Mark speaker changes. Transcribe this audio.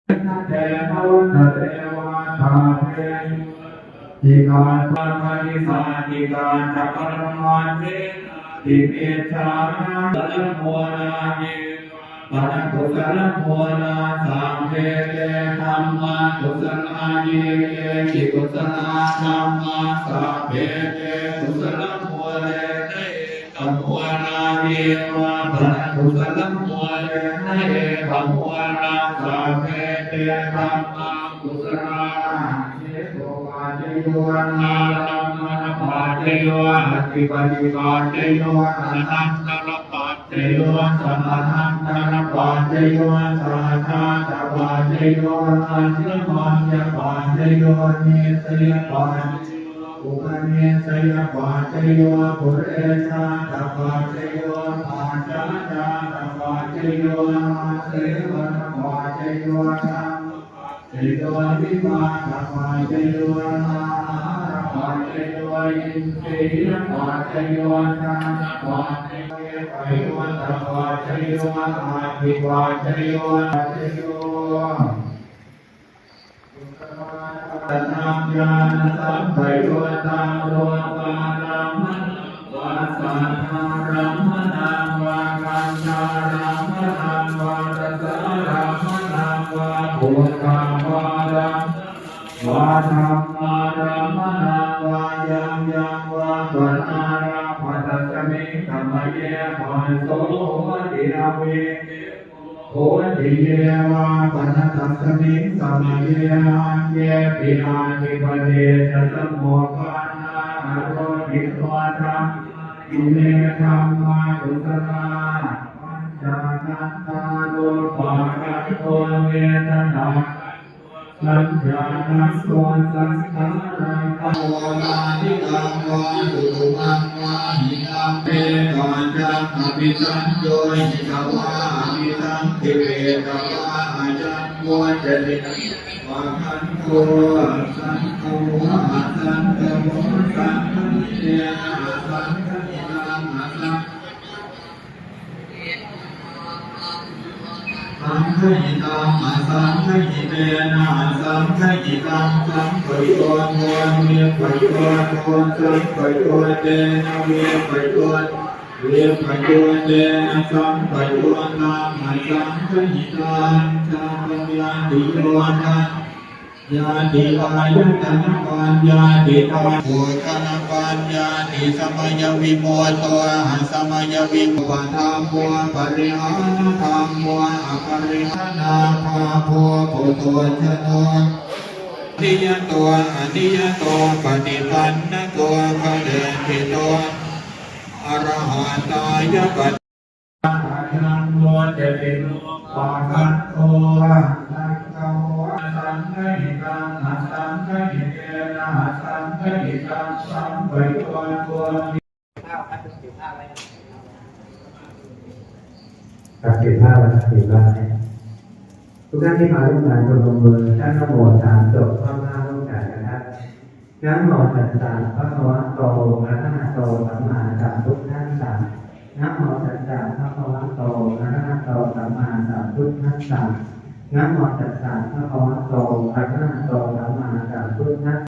Speaker 1: เทนะวันเทวาทาเททิการปะริสาทิการจักรมาเทติเมชานะสัลโมนาเนปะกุศลโมนาสัมเพเตธัมมากุศลาเยจิกุศลธัมมาสัพเพเตกุศลโมเรเตกัมโมนาเยวะปะกุศลโมเรเตกัมโมนาสัพเพเตธัมมากุศลาเยโกวาเจโยนาลัมมะปะเจโยอติปฏิปะเจโยอนันตระปะเจโยสัมมานันตระปะเจโยสัทธาตปะเจโยอัญญมัญญปะเจโยเนสยปะอุปเนสยปะเจโยปุเรชาตปะเจโยอาจาจาตปะเจโยอาเสวนปะเจโยสัมเจโยวิมาตปะเจโยนาปะเจโยอินทรียปะเจโยนาปะเจโยไปโยตปะเจโยอาภิปะเจโยเจโยตัณหายานสัมปยุตตังโลกานัมวาสันหารัมมนังวาคัญจารัมมนังวาตัสสะรัมมนังวาภูตังวารัมวาธัมมารัมมนังวายังยังวาปัญญารัมมัตสมิธรรมเยปันโสติอาเวโอติเยวาปันตัสสมิสัมเยอันเยปิอานิปเดชะสมโมปานาอโรติโตธัมอิเมธัมมาตุสนาปัญจนันตาโลภะกัตโตเวทนาสัญญาณโสสังขารังภวนาทิกังวาตุมังวาหิตังเปกัญจังอภิสัญโยหิตวาอภิสังติเวตวาอาจังโมจติวะคันโตสังโฆอาสังฆโมสังฆเตนะสังฆนิรังอาสังสังฆหิตังอสังฆหิเตนะสังฆหิตังสังฆโยโนเวปโยโนสังฆโยเตนะเวปโยเวปโยเตนะสังฆโยนังอสังฆหิตังสังฆยาติโยนังยาติอายุตันปัญญาติตาโภชนะปัญญาติสมัยวิโมตโตหัสมัยวิมุปธรรมโมปริหานธรรมโมอปริหานาภาโพปุโตชโนนิยโตอนิยโตปฏิปันนโตภะเดหิโตอรหันตายปัจจังโมเจติโลปะคันโตสังฆโมสังฆหิตังอสังฆหิเตนะสังฆหิตังสัมปยุตตัว
Speaker 2: กับเก็บผ้าและเก็บผ้าทุกท่านที่มาร่วมงานคนลงมือท่านนโมสามจบเข้าหน้าร่วมกันนะครับนะโมตัสสะภะคะวะโตอะระหะโตสัมมาสัมพุทธัสสะนะโมตัสสะภะคะวะโตอะระหะโตสัมมาสัมพุทธัสสะนะโมตัสสะภะคะวะโตอะระหะโตสัมมาสัมพุทธัสสะ